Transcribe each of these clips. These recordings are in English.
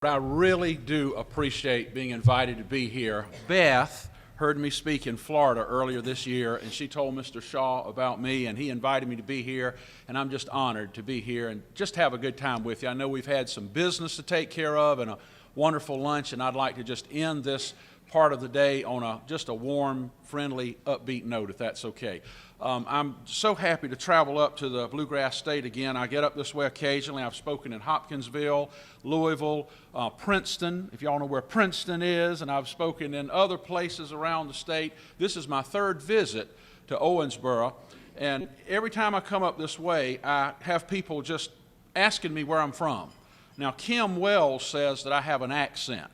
I really do appreciate being invited to be here. Beth heard me speak in Florida earlier this year, and she told Mr. Shaw about me, and he invited me to be here, and I'm just honored to be here and just have a good time with you. I know we've had some business to take care of and a wonderful lunch, and I'd like to just end this part of the day on just a warm, friendly, upbeat note, if that's okay. I'm so happy to travel up to the Bluegrass State again. I get up this way occasionally. I've spoken in Hopkinsville, Louisville, Princeton, if y'all know where Princeton is, and I've spoken in other places around the state. This is my third visit to Owensboro, and every time I come up this way, I have people just asking me where I'm from. Now, Kim Wells says that I have an accent.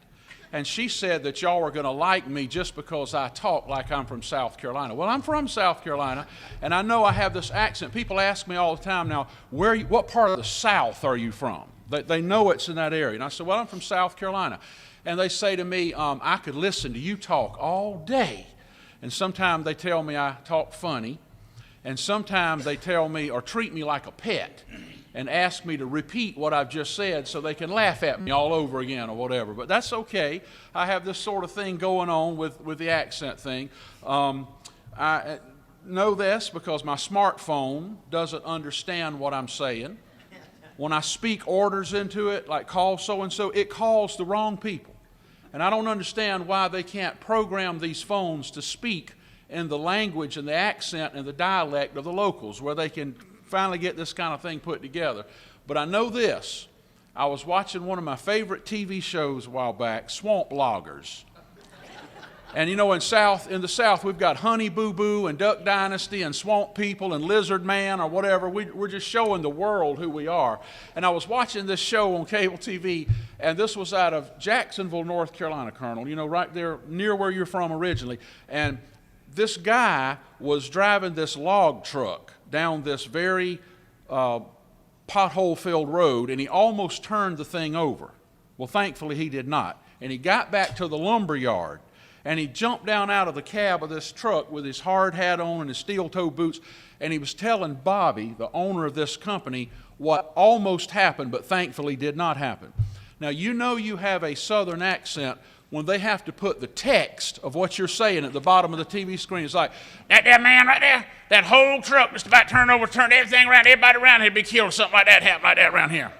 And she said that y'all were going to like me just because I talk like I'm from South Carolina. Well, I'm from South Carolina, and I know I have this accent. People ask me all the time now, what part of the South are you from? They know it's in that area. And I said, well, I'm from South Carolina. And they say to me, I could listen to you talk all day. And sometimes they tell me I talk funny. And sometimes they tell me or treat me like a pet and ask me to repeat what I've just said so they can laugh at me all over again or whatever. But that's okay. I have this sort of thing going on with the accent thing. I know this because my smartphone doesn't understand what I'm saying. When I speak orders into it, like call so-and-so, it calls the wrong people. And I don't understand why they can't program these phones to speak in the language and the accent and the dialect of the locals where they can finally get this kind of thing put together. But I know this. I was watching one of my favorite TV shows a while back, Swamp Loggers. And you know, in the South, we've got Honey Boo Boo and Duck Dynasty and Swamp People and Lizard Man or whatever. We're just showing the world who we are. And I was watching this show on cable TV, and this was out of Jacksonville, North Carolina, Colonel, you know, right there near where you're from originally. And this guy was driving this log truck down this very pothole-filled road, and he almost turned the thing over. Well, thankfully, he did not. And he got back to the lumber yard, and he jumped down out of the cab of this truck with his hard hat on and his steel-toe boots, and he was telling Bobby, the owner of this company, what almost happened, but thankfully did not happen. Now, you know you have a Southern accent when they have to put the text of what you're saying at the bottom of the TV screen. It's like, that man right there, that whole truck just about turned over, turned everything around, everybody around here be killed or something like that happened like that around here.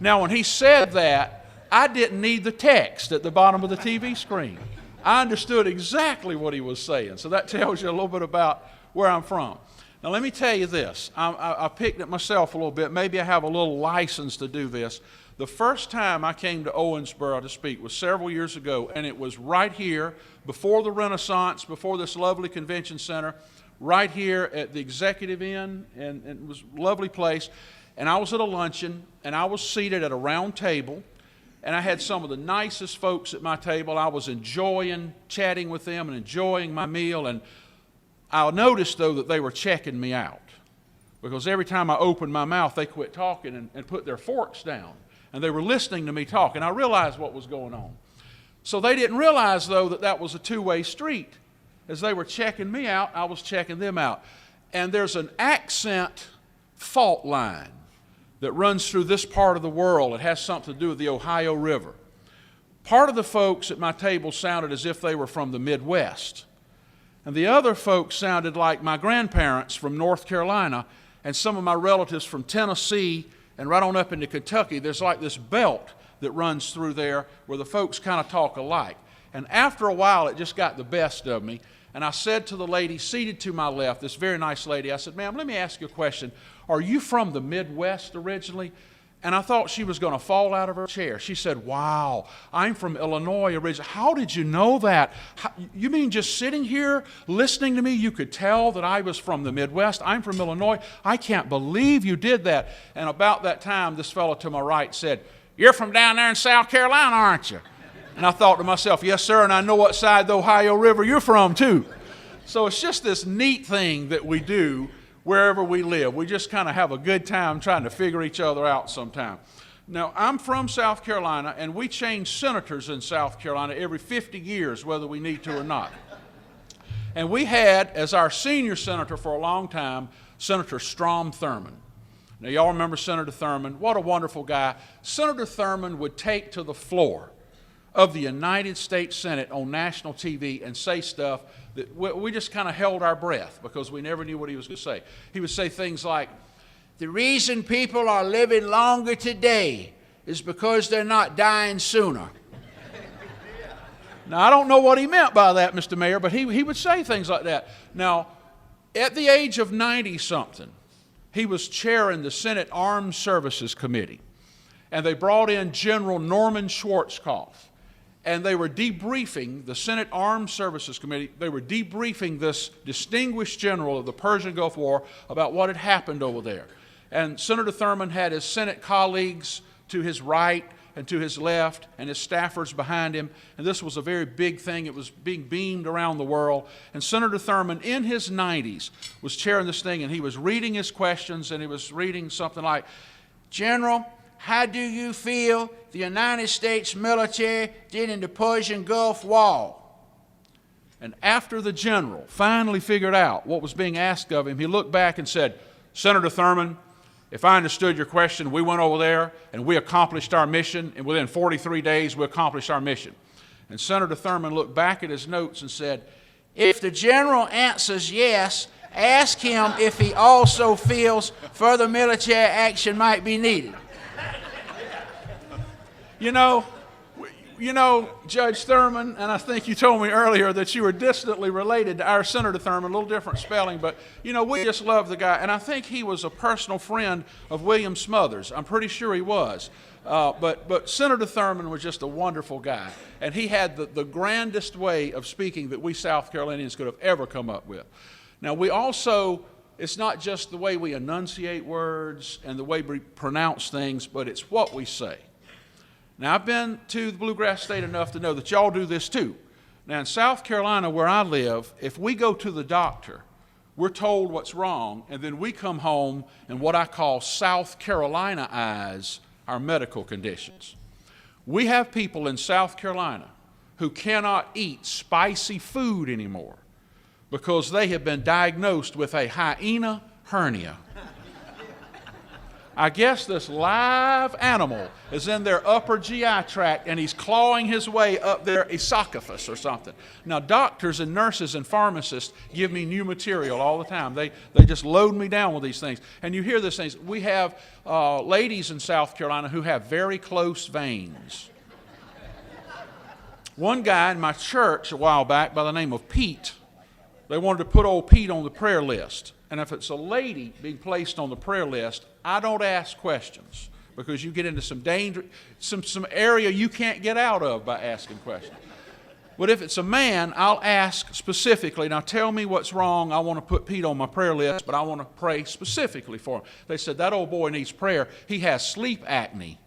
Now, when he said that, I didn't need the text at the bottom of the TV screen. I understood exactly what he was saying. So that tells you a little bit about where I'm from. Now, let me tell you this. I picked it myself a little bit. Maybe I have a little license to do this. The first time I came to Owensboro to speak was several years ago, and it was right here, before the Renaissance, before this lovely convention center, right here at the Executive Inn, and it was a lovely place. And I was at a luncheon, and I was seated at a round table, and I had some of the nicest folks at my table. I was enjoying chatting with them and enjoying my meal, and I noticed, though, that they were checking me out, because every time I opened my mouth, they quit talking and put their forks down. And they were listening to me talk, and I realized what was going on. So they didn't realize, though, that that was a two-way street. As they were checking me out, I was checking them out. And there's an accent fault line that runs through this part of the world. It has something to do with the Ohio River. Part of the folks at my table sounded as if they were from the Midwest. And the other folks sounded like my grandparents from North Carolina and some of my relatives from Tennessee and right on up into Kentucky. There's like this belt that runs through there where the folks kind of talk alike. And after a while, it just got the best of me. And I said to the lady seated to my left, this very nice lady, I said, ma'am, let me ask you a question. Are you from the Midwest originally? And I thought she was going to fall out of her chair. She said, wow, I'm from Illinois originally. How did you know that? You mean just sitting here listening to me, you could tell that I was from the Midwest? I'm from Illinois. I can't believe you did that. And about that time, this fellow to my right said, you're from down there in South Carolina, aren't you? And I thought to myself, yes, sir, and I know what side of the Ohio River you're from, too. So it's just this neat thing that we do wherever we live. We just kind of have a good time trying to figure each other out sometime. Now, I'm from South Carolina, and we change senators in South Carolina every 50 years, whether we need to or not. And we had, as our senior senator for a long time, Senator Strom Thurmond. Now, y'all remember Senator Thurman. What a wonderful guy. Senator Thurman would take to the floor of the United States Senate on national TV and say stuff that we just kind of held our breath because we never knew what he was going to say. He would say things like, "The reason people are living longer today is because they're not dying sooner." Now, I don't know what he meant by that, Mr. Mayor, but he would say things like that. Now, at the age of 90-something, he was chairing the Senate Armed Services Committee, and they brought in General Norman Schwarzkopf, and they were debriefing the Senate Armed Services Committee. They were debriefing this distinguished general of the Persian Gulf War about what had happened over there. And Senator Thurman had his Senate colleagues to his right and to his left, and his staffers behind him. And this was a very big thing. It was being beamed around the world. And Senator Thurman, in his 90s, was chairing this thing, and he was reading his questions, and he was reading something like, "General, how do you feel the United States military did in the Persian Gulf War?" And after the general finally figured out what was being asked of him, he looked back and said, "Senator Thurman, if I understood your question, we went over there and we accomplished our mission, and within 43 days we accomplished our mission." And Senator Thurman looked back at his notes and said, "If the general answers yes, ask him if he also feels further military action might be needed." You know, Judge Thurman, and I think you told me earlier that you were distantly related to our Senator Thurman, a little different spelling, but, we just love the guy. And I think he was a personal friend of William Smothers. I'm pretty sure he was. But Senator Thurman was just a wonderful guy. And he had the grandest way of speaking that we South Carolinians could have ever come up with. Now, we also, it's not just the way we enunciate words and the way we pronounce things, but it's what we say. Now, I've been to the Bluegrass State enough to know that y'all do this too. Now, in South Carolina, where I live, if we go to the doctor, we're told what's wrong, and then we come home and what I call South Carolina-ize our medical conditions. We have people in South Carolina who cannot eat spicy food anymore because they have been diagnosed with a hyena hernia. I guess this live animal is in their upper GI tract and he's clawing his way up their esophagus or something. Now, doctors and nurses and pharmacists give me new material all the time. They just load me down with these things. And you hear these things. We have ladies in South Carolina who have very close veins. One guy in my church a while back by the name of Pete, they wanted to put old Pete on the prayer list. And if it's a lady being placed on the prayer list, I don't ask questions because you get into some danger, some area you can't get out of by asking questions. But if it's a man, I'll ask specifically, "Now tell me what's wrong. I want to put Pete on my prayer list, but I want to pray specifically for him." They said, "That old boy needs prayer. He has sleep apnea."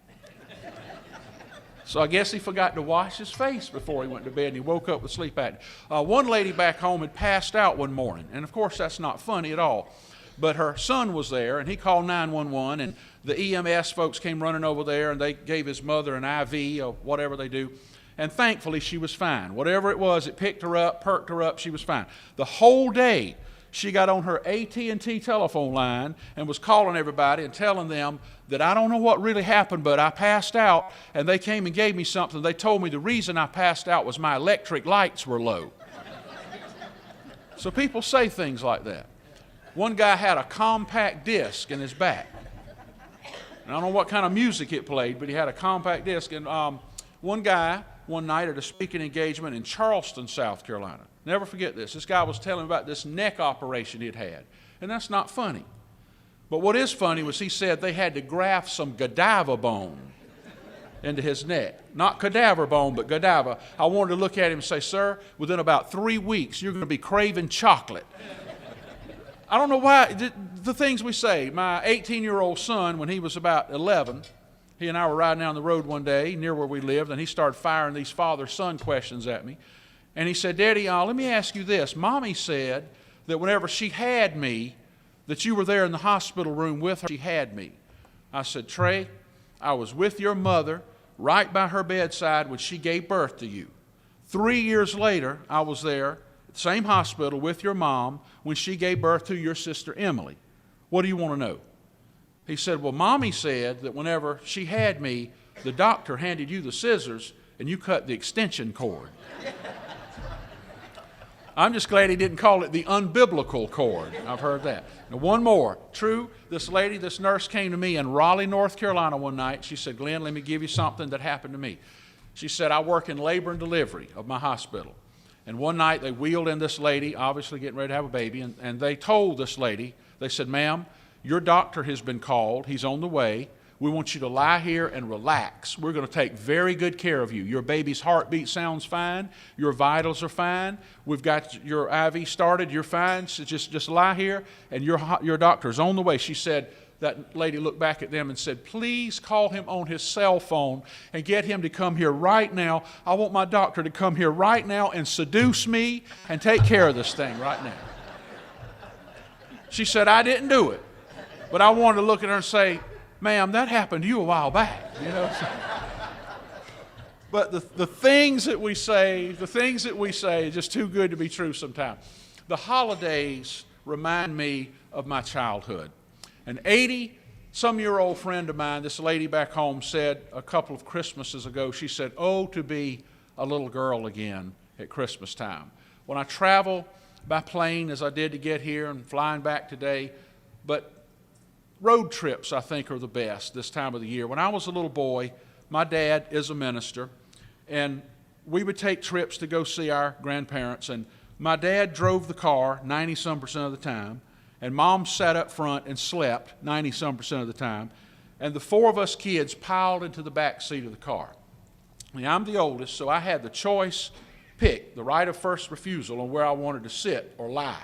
So I guess he forgot to wash his face before he went to bed, and he woke up with sleep apnea. One lady back home had passed out one morning, and of course that's not funny at all. But her son was there, and he called 911, and the EMS folks came running over there, and they gave his mother an IV or whatever they do. And thankfully, she was fine. Whatever it was, it picked her up, perked her up, she was fine. The whole day, she got on her AT&T telephone line and was calling everybody and telling them that I don't know what really happened, but I passed out, and they came and gave me something. They told me the reason I passed out was my electric lights were low. So people say things like that. One guy had a compact disc in his back. And I don't know what kind of music it played, but he had a compact disc. And one guy, one night at a speaking engagement in Charleston, South Carolina, never forget this. This guy was telling me about this neck operation he'd had. And that's not funny. But what is funny was he said they had to graft some Godiva bone into his neck. Not cadaver bone, but Godiva. I wanted to look at him and say, "Sir, within about 3 weeks, you're going to be craving chocolate." I don't know why, the things we say. My 18-year-old son, when he was about 11, he and I were riding down the road one day near where we lived, and he started firing these father-son questions at me. And he said, "Daddy, let me ask you this. Mommy said that whenever she had me, that you were there in the hospital room with her, she had me." I said, "Trey, I was with your mother right by her bedside when she gave birth to you. 3 years later, I was there, same hospital with your mom when she gave birth to your sister Emily. What do you want to know?" He said, well, Mommy said that whenever she had me, the doctor handed you the scissors and you cut the extension cord. I'm just glad he didn't call it the unbiblical cord. I've heard that. Now, one more. True, this nurse came to me in Raleigh, North Carolina one night. She said, Glenn, let me give you something that happened to me. She said, I work in labor and delivery of my hospital. And one night they wheeled in this lady, obviously getting ready to have a baby, and they told this lady, they said, ma'am, your doctor has been called. He's on the way. We want you to lie here and relax. We're going to take very good care of you. Your baby's heartbeat sounds fine. Your vitals are fine. We've got your IV started. You're fine. So just lie here, and your doctor's on the way. She said, that lady looked back at them and said, please call him on his cell phone and get him to come here right now. I want my doctor to come here right now and seduce me and take care of this thing right now. She said, I didn't do it. But I wanted to look at her and say, ma'am, that happened to you a while back, you know. But the things that we say are just too good to be true sometimes. The holidays remind me of my childhood. An 80-some-year-old friend of mine, this lady back home, said a couple of Christmases ago, she said, oh, to be a little girl again at Christmas time. When I travel by plane, as I did to get here and flying back today, but road trips, I think, are the best this time of the year. When I was a little boy, my dad is a minister, and we would take trips to go see our grandparents, and my dad drove the car 90-some% of the time, and Mom sat up front and slept 90-some% of the time, and the four of us kids piled into the back seat of the car. Now, I'm the oldest, so I had the choice pick, the right of first refusal on where I wanted to sit or lie,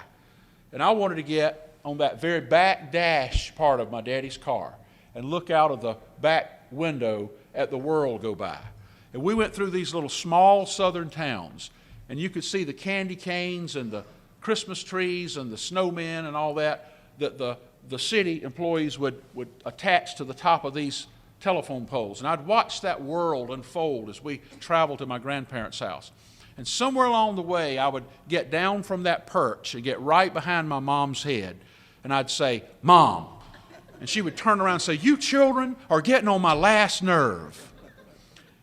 and I wanted to get on that very back dash part of my daddy's car and look out of the back window at the world go by. And we went through these little small southern towns, and you could see the candy canes and the Christmas trees and the snowmen and all that the city employees would attach to the top of these telephone poles. And I'd watch that world unfold as we traveled to my grandparents' house. And somewhere along the way, I would get down from that perch and get right behind my mom's head. And I'd say, Mom. And she would turn around and say, you children are getting on my last nerve.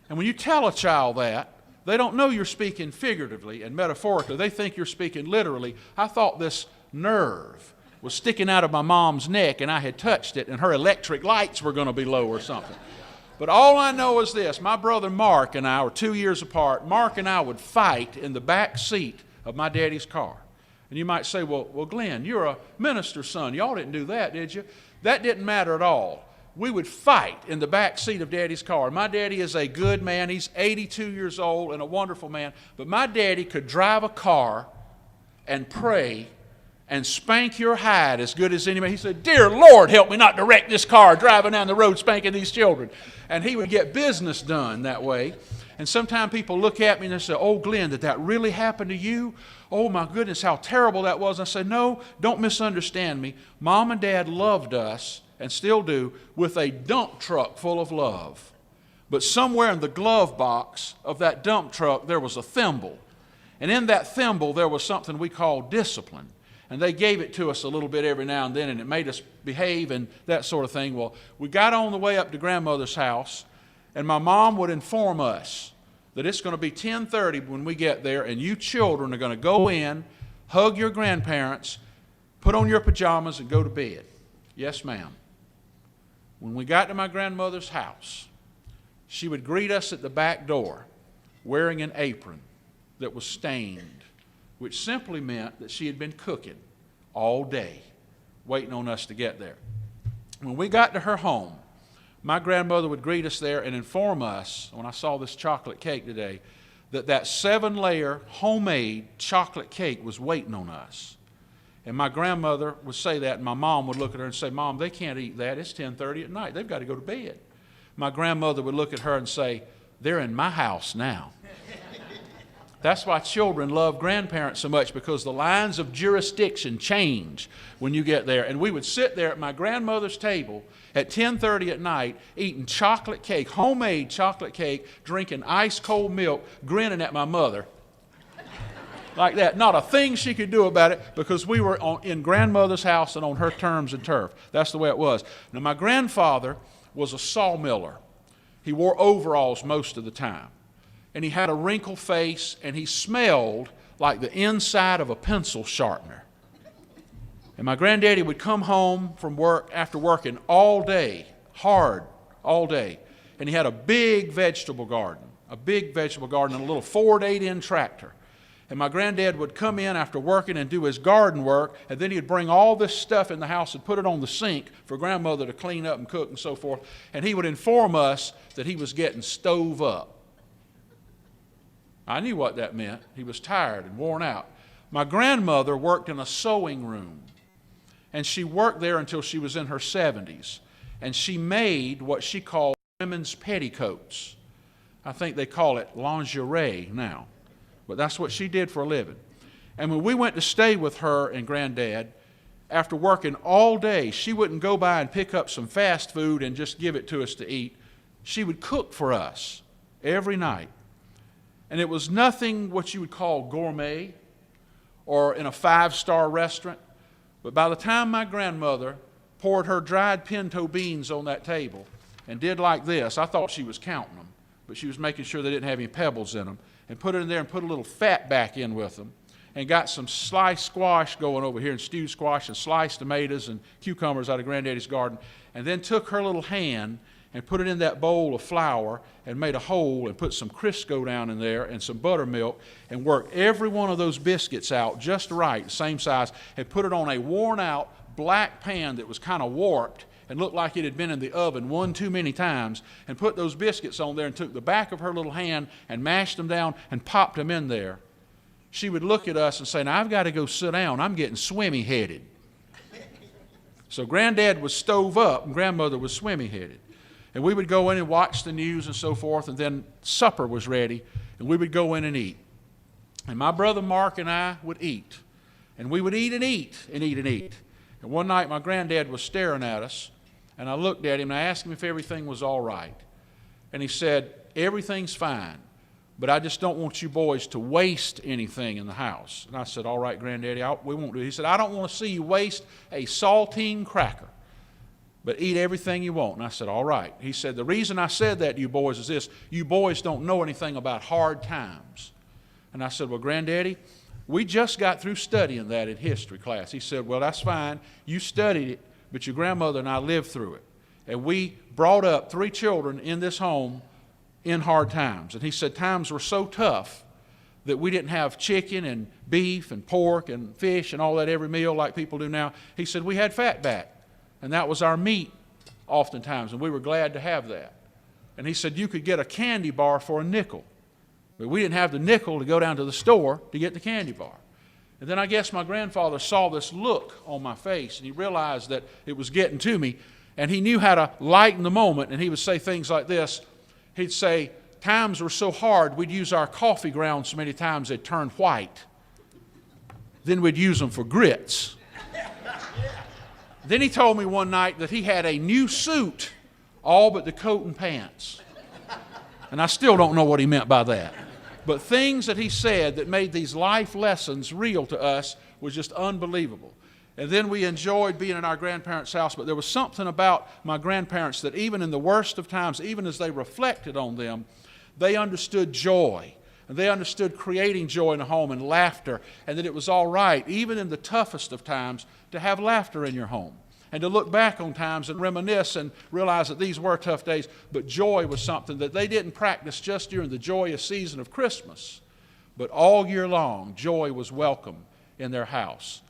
And when you tell a child that, they don't know you're speaking figuratively and metaphorically. They think you're speaking literally. I thought this nerve was sticking out of my mom's neck and I had touched it and her electric lights were going to be low or something. But all I know is this. My brother Mark and I were 2 years apart. Mark and I would fight in the back seat of my daddy's car. And you might say, well, Glenn, you're a minister's son. Y'all didn't do that, did you? That didn't matter at all. We would fight in the back seat of Daddy's car. My daddy is a good man. He's 82 years old and a wonderful man. But my daddy could drive a car and pray and spank your hide as good as anybody. He said, dear Lord, help me not to wreck this car driving down the road spanking these children. And he would get business done that way. And sometimes people look at me and they say, oh, Glenn, did that really happen to you? Oh, my goodness, how terrible that was. And I say, no, don't misunderstand me. Mom and Dad loved us, and still do, with a dump truck full of love. But somewhere in the glove box of that dump truck, there was a thimble. And in that thimble, there was something we call discipline. And they gave it to us a little bit every now and then, and it made us behave and that sort of thing. Well, we got on the way up to grandmother's house, and my mom would inform us that it's going to be 10:30 when we get there, and you children are going to go in, hug your grandparents, put on your pajamas, and go to bed. Yes, ma'am. When we got to my grandmother's house, she would greet us at the back door wearing an apron that was stained, which simply meant that she had been cooking all day, waiting on us to get there. When we got to her home, my grandmother would greet us there and inform us, when I saw this chocolate cake today, that 7-layer homemade chocolate cake was waiting on us. And my grandmother would say that, and my mom would look at her and say, Mom, they can't eat that. It's 10:30 at night. They've got to go to bed. My grandmother would look at her and say, they're in my house now. That's why children love grandparents so much, because the lines of jurisdiction change when you get there. And we would sit there at my grandmother's table at 10:30 at night, eating chocolate cake, homemade chocolate cake, drinking ice cold milk, grinning at my mother. like that. Not a thing she could do about it because we were in grandmother's house and on her terms and turf. That's the way it was. Now, my grandfather was a sawmiller. He wore overalls most of the time. And he had a wrinkled face, and he smelled like the inside of a pencil sharpener. And my granddaddy would come home from work after working all day, hard all day. And he had a big vegetable garden and a little 4 to 8 inch tractor. And my granddad would come in after working and do his garden work, and then he'd bring all this stuff in the house and put it on the sink for grandmother to clean up and cook and so forth. And he would inform us that he was getting stove up. I knew what that meant. He was tired and worn out. My grandmother worked in a sewing room, and she worked there until she was in her 70s. And she made what she called women's petticoats. I think they call it lingerie now. But that's what she did for a living. And when we went to stay with her and Granddad, after working all day, she wouldn't go by and pick up some fast food and just give it to us to eat. She would cook for us every night. And it was nothing what you would call gourmet or in a 5-star restaurant. But by the time my grandmother poured her dried pinto beans on that table and did like this, I thought she was counting them, but she was making sure they didn't have any pebbles in them, and put it in there and put a little fat back in with them, and got some sliced squash going over here, and stewed squash and sliced tomatoes and cucumbers out of Granddaddy's garden, and then took her little hand and put it in that bowl of flour and made a hole and put some Crisco down in there and some buttermilk and worked every one of those biscuits out just right, same size, and put it on a worn-out black pan that was kind of warped and looked like it had been in the oven one too many times, and put those biscuits on there and took the back of her little hand and mashed them down and popped them in there. She would look at us and say, "Now I've got to go sit down. I'm getting swimmy-headed." So Granddad was stove up and grandmother was swimmy-headed. And we would go in and watch the news and so forth, and then supper was ready, and we would go in and eat. And my brother Mark and I would eat. And we would eat and eat and eat and eat. And one night my granddad was staring at us, and I looked at him and I asked him if everything was all right. And he said, "Everything's fine, but I just don't want you boys to waste anything in the house." And I said, "All right, Granddaddy, we won't do it." He said, "I don't want to see you waste a saltine cracker, but eat everything you want." And I said, "All right." He said, "The reason I said that to you boys is this: you boys don't know anything about hard times." And I said, "Well, Granddaddy, we just got through studying that in history class." He said, "Well, that's fine. You studied it, but your grandmother and I lived through it. And we brought up 3 children in this home in hard times." And he said times were so tough that we didn't have chicken and beef and pork and fish and all that every meal like people do now. He said we had fatback, and that was our meat oftentimes, and we were glad to have that. And he said you could get a candy bar for a nickel, but we didn't have the nickel to go down to the store to get the candy bar. And then I guess my grandfather saw this look on my face, and he realized that it was getting to me, and he knew how to lighten the moment, and he would say things like this. He'd say, times were so hard, we'd use our coffee grounds so many times they'd turn white. Then we'd use them for grits. Then he told me one night that he had a new suit, all but the coat and pants. And I still don't know what he meant by that. But things that he said that made these life lessons real to us was just unbelievable. And then we enjoyed being in our grandparents' house, but there was something about my grandparents that even in the worst of times, even as they reflected on them, they understood joy. And they understood creating joy in a home and laughter, and that it was all right, even in the toughest of times, to have laughter in your home. And to look back on times and reminisce and realize that these were tough days, but joy was something that they didn't practice just during the joyous season of Christmas, but all year long, joy was welcome in their house.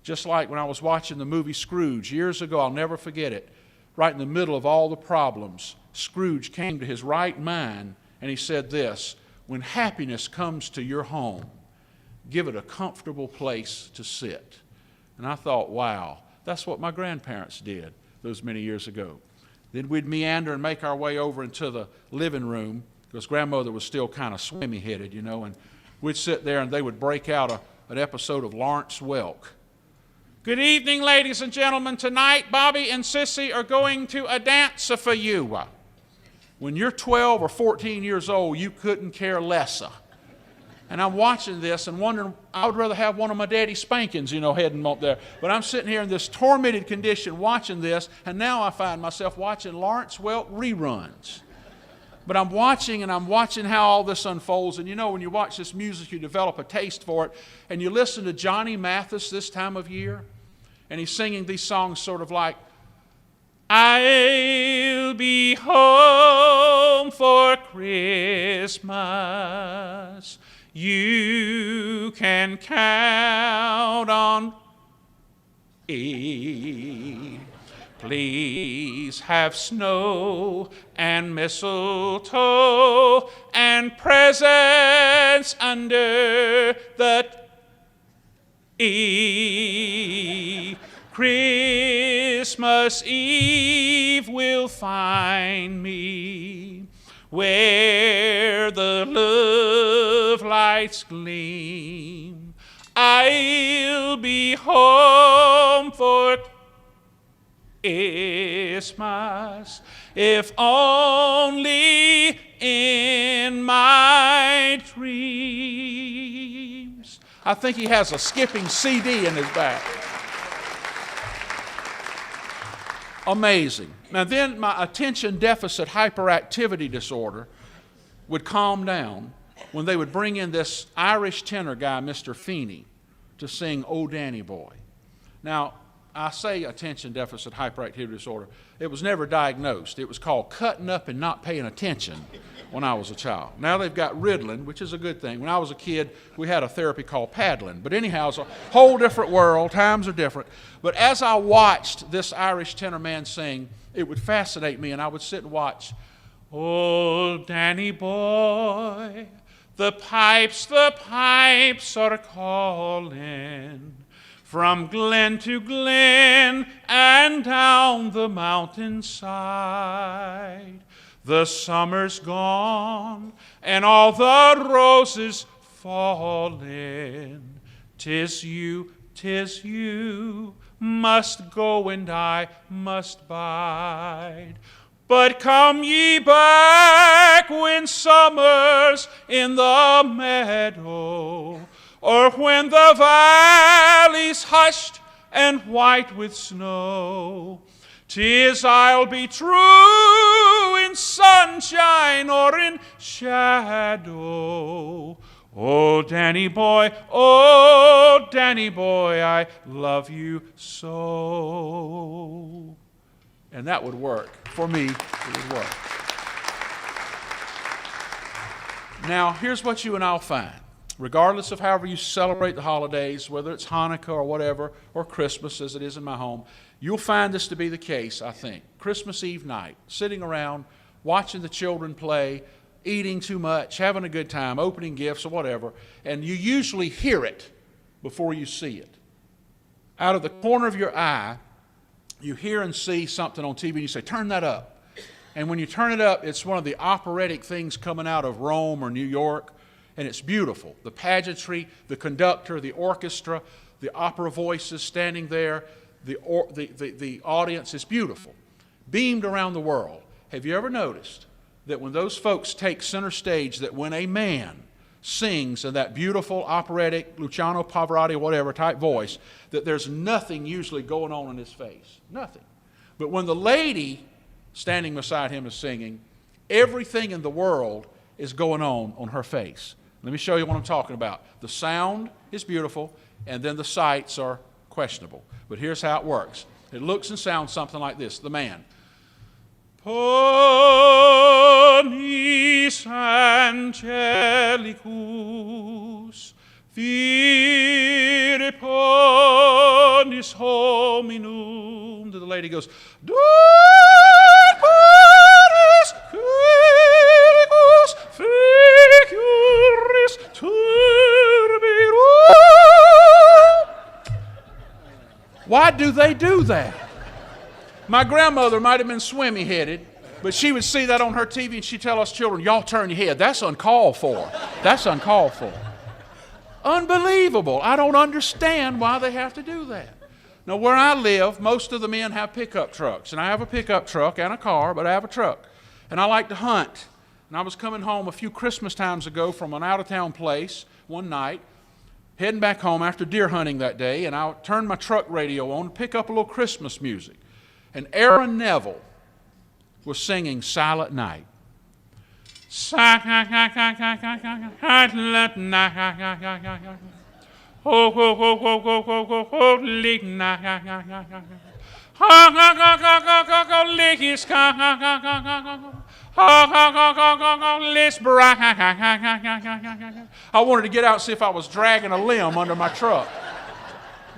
Just like when I was watching the movie Scrooge years ago, I'll never forget it. Right in the middle of all the problems, Scrooge came to his right mind and he said this: "When happiness comes to your home, give it a comfortable place to sit." And I thought, wow, that's what my grandparents did those many years ago. Then we'd meander and make our way over into the living room, because grandmother was still kind of swimmy-headed, you know, and we'd sit there and they would break out an episode of Lawrence Welk. "Good evening, ladies and gentlemen. Tonight, Bobby and Sissy are going to a dance for you." When you're 12 or 14 years old, you couldn't care lesser. And I'm watching this and wondering, I would rather have one of my daddy's spankings, heading up there. But I'm sitting here in this tormented condition watching this, and now I find myself watching Lawrence Welk reruns. But I'm watching how all this unfolds. And when you watch this music, you develop a taste for it. And you listen to Johnny Mathis this time of year, and he's singing these songs sort of like, I'll be home for Christmas. You can count on me. Please have snow and mistletoe and presents under the tree. Christmas Eve will find me where the love lights gleam. I'll be home for Christmas, if only in my dreams. I think he has a skipping CD in his back. Amazing. Now then my attention deficit hyperactivity disorder would calm down when they would bring in this Irish tenor guy, Mr. Feeney, to sing Oh Danny Boy. Now, I say attention deficit hyperactivity disorder. It was never diagnosed. It was called cutting up and not paying attention when I was a child. Now they've got Ritalin, which is a good thing. When I was a kid, we had a therapy called paddling. But anyhow, it's a whole different world. Times are different. But as I watched this Irish tenor man sing, it would fascinate me, and I would sit and watch. Oh, Danny boy, the pipes are calling. From glen to glen and down the mountainside. The summer's gone and all the roses fallen. 'Tis you, must go and I must bide. But come ye back when summer's in the meadow, or when the valley's hushed and white with snow. 'Tis I'll be true in sunshine or in shadow. Oh, Danny boy, I love you so. And that would work. For me, it would work. Now, here's what you and I'll find. Regardless of however you celebrate the holidays, whether it's Hanukkah or whatever, or Christmas as it is in my home, you'll find this to be the case, I think. Christmas Eve night, sitting around, watching the children play, eating too much, having a good time, opening gifts or whatever, and you usually hear it before you see it. Out of the corner of your eye, you hear and see something on TV and you say, turn that up. And when you turn it up, it's one of the operatic things coming out of Rome or New York. And it's beautiful. The pageantry, the conductor, the orchestra, the opera voices standing there, the audience is beautiful. Beamed around the world. Have you ever noticed that when those folks take center stage, that when a man sings in that beautiful operatic, Luciano Pavarotti, whatever type voice, that there's nothing usually going on in his face? Nothing. But when the lady standing beside him is singing, everything in the world is going on her face. Let me show you what I'm talking about. The sound is beautiful, and then the sights are questionable. But here's how it works. It looks and sounds something like this. The man. Ponis angelicus, vire ponis hominum. The lady goes, Paris, Ficuris turbirum. Why do they do that? My grandmother might have been swimmy-headed, but she would see that on her TV and she'd tell us children, y'all turn your head. That's uncalled for. That's uncalled for. Unbelievable. I don't understand why they have to do that. Now, where I live, most of the men have pickup trucks. And I have a pickup truck and a car, but I have a truck. And I like to hunt. And I was coming home a few Christmas times ago from an out-of-town place one night, heading back home after deer hunting that day, and I turned my truck radio on to pick up a little Christmas music. And Aaron Neville was singing Silent Night. Silent night. Oh, oh, oh, oh, oh, oh, oh, holy night. I wanted to get out and see if I was dragging a limb under my truck.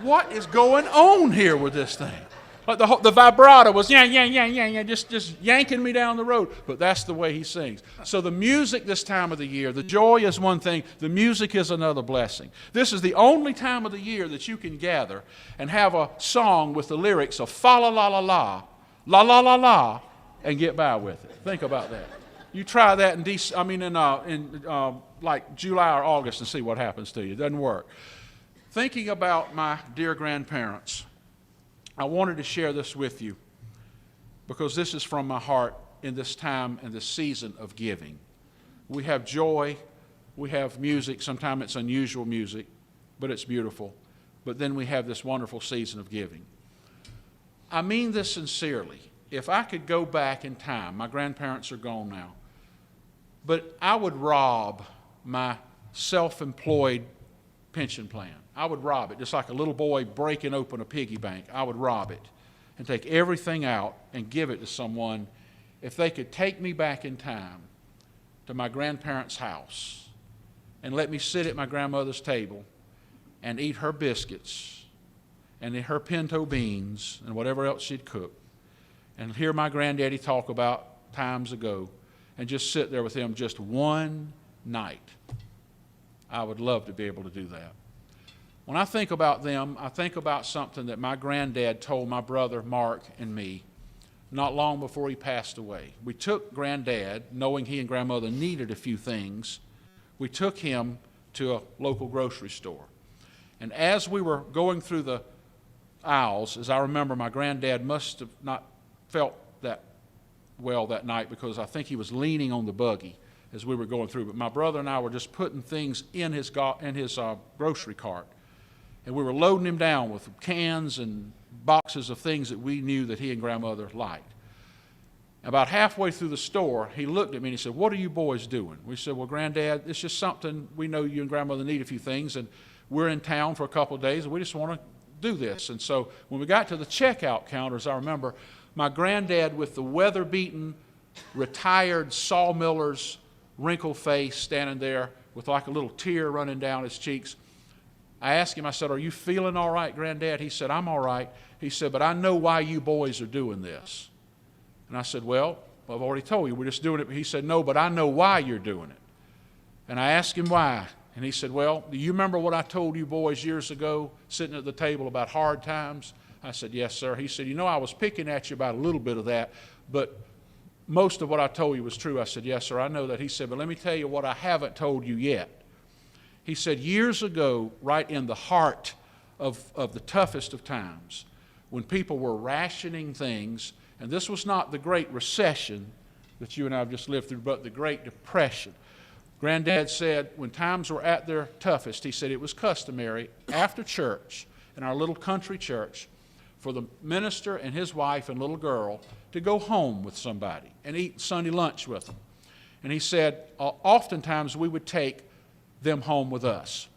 What is going on here with this thing? Like the vibrato was just yanking me down the road. But that's the way he sings. So the music this time of the year, the joy is one thing, the music is another blessing. This is the only time of the year that you can gather and have a song with the lyrics of fa la la la la, la la la la, and get by with it. Think about that. You try that in like July or August and see what happens to you. It doesn't work. Thinking about my dear grandparents, I wanted to share this with you because this is from my heart in this time and this season of giving. We have joy, we have music, sometimes it's unusual music, but it's beautiful. But then we have this wonderful season of giving. I mean this sincerely. If I could go back in time, my grandparents are gone now, but I would rob my self-employed pension plan. I would rob it, just like a little boy breaking open a piggy bank. I would rob it and take everything out and give it to someone if they could take me back in time to my grandparents' house and let me sit at my grandmother's table and eat her biscuits and her pinto beans and whatever else she'd cook and hear my granddaddy talk about times ago and just sit there with him just one night. I would love to be able to do that. When I think about them, I think about something that my granddad told my brother Mark and me not long before he passed away. We took Granddad, knowing he and Grandmother needed a few things, we took him to a local grocery store. And as we were going through the aisles, as I remember, my granddad must have not felt that well that night because I think he was leaning on the buggy as we were going through. But my brother and I were just putting things in his grocery cart. And we were loading him down with cans and boxes of things that we knew that he and Grandmother liked. About halfway through the store, he looked at me and he said, "What are you boys doing?" We said, "Well, Granddad, it's just something. We know you and Grandmother need a few things, and we're in town for a couple of days, and we just want to do this." And so when we got to the checkout counters, I remember my granddad with the weather-beaten, retired sawmiller's wrinkled face standing there with like a little tear running down his cheeks. I asked him, I said, "Are you feeling all right, Granddad?" He said, "I'm all right." He said, "But I know why you boys are doing this." And I said, "Well, I've already told you, we're just doing it." He said, "No, but I know why you're doing it." And I asked him why. And he said, "Well, do you remember what I told you boys years ago sitting at the table about hard times?" I said, "Yes, sir." He said, "I was picking at you about a little bit of that, but most of what I told you was true." I said, "Yes, sir, I know that." He said, "But let me tell you what I haven't told you yet." He said, years ago, right in the heart of the toughest of times, when people were rationing things, and this was not the Great Recession that you and I have just lived through, but the Great Depression. Granddad said when times were at their toughest, he said it was customary after church, in our little country church, for the minister and his wife and little girl to go home with somebody and eat Sunday lunch with them. And he said oftentimes we would take them home with us.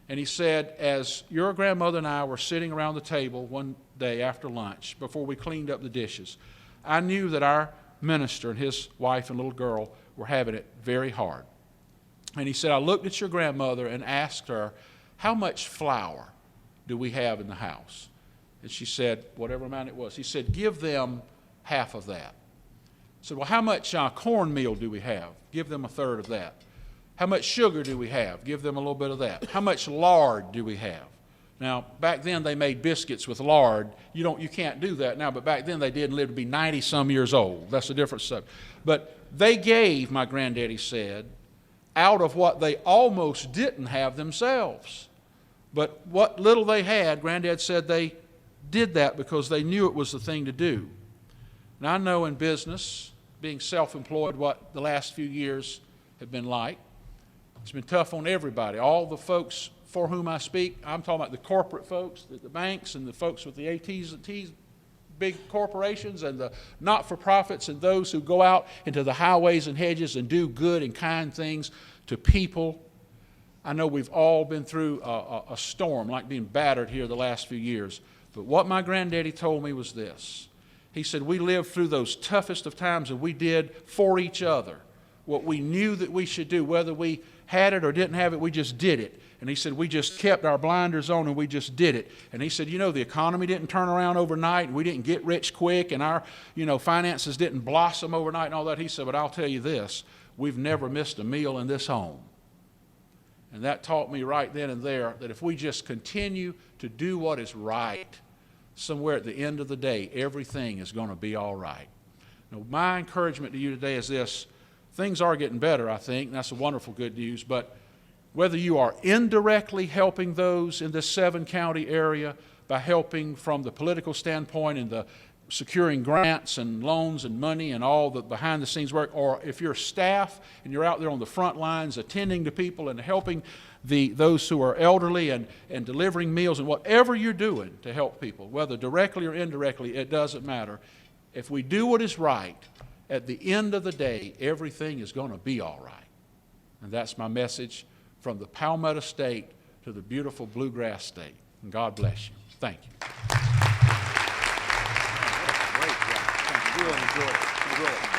And he said, as your grandmother and I were sitting around the table one day after lunch, before we cleaned up the dishes, I knew that our minister and his wife and little girl were having it very hard. And he said, I looked at your grandmother and asked her, "How much flour do we have in the house?" And she said, whatever amount it was. He said, "Give them half of that." I said, "Well, how much cornmeal do we have?" "Give them a third of that." "How much sugar do we have?" "Give them a little bit of that." "How much lard do we have?" Now, back then they made biscuits with lard. You can't do that now, but back then they did and lived to be 90-some years old. That's a different subject. But they gave, my granddaddy said, out of what they almost didn't have themselves. But what little they had, Granddad said they did that because they knew it was the thing to do. Now, I know in business, being self-employed, what the last few years have been like. It's been tough on everybody. All the folks for whom I speak, I'm talking about the corporate folks, the banks and the folks with the AT&T, big corporations, and the not-for-profits, and those who go out into the highways and hedges and do good and kind things to people. I know we've all been through a storm, like being battered here the last few years. But what my granddaddy told me was this. He said, we lived through those toughest of times, and we did for each other what we knew that we should do. Whether we had it or didn't have it, we just did it. And he said, we just kept our blinders on and we just did it. And he said, you know, the economy didn't turn around overnight, and we didn't get rich quick, and our, finances didn't blossom overnight and all that. He said, but I'll tell you this, we've never missed a meal in this home. And that taught me right then and there that if we just continue to do what is right, somewhere at the end of the day, everything is going to be all right. Now, my encouragement to you today is this. Things are getting better, I think, and that's a wonderful good news, but whether you are indirectly helping those in this 7-county area by helping from the political standpoint and the securing grants and loans and money and all the behind-the-scenes work, or if you're staff and you're out there on the front lines attending to people and helping those who are elderly and delivering meals and whatever you're doing to help people, whether directly or indirectly, it doesn't matter. If we do what is right, at the end of the day, everything is going to be all right. And that's my message from the Palmetto State to the beautiful Bluegrass State. And God bless you. Thank you. Great job. Thank you. Really enjoyed it.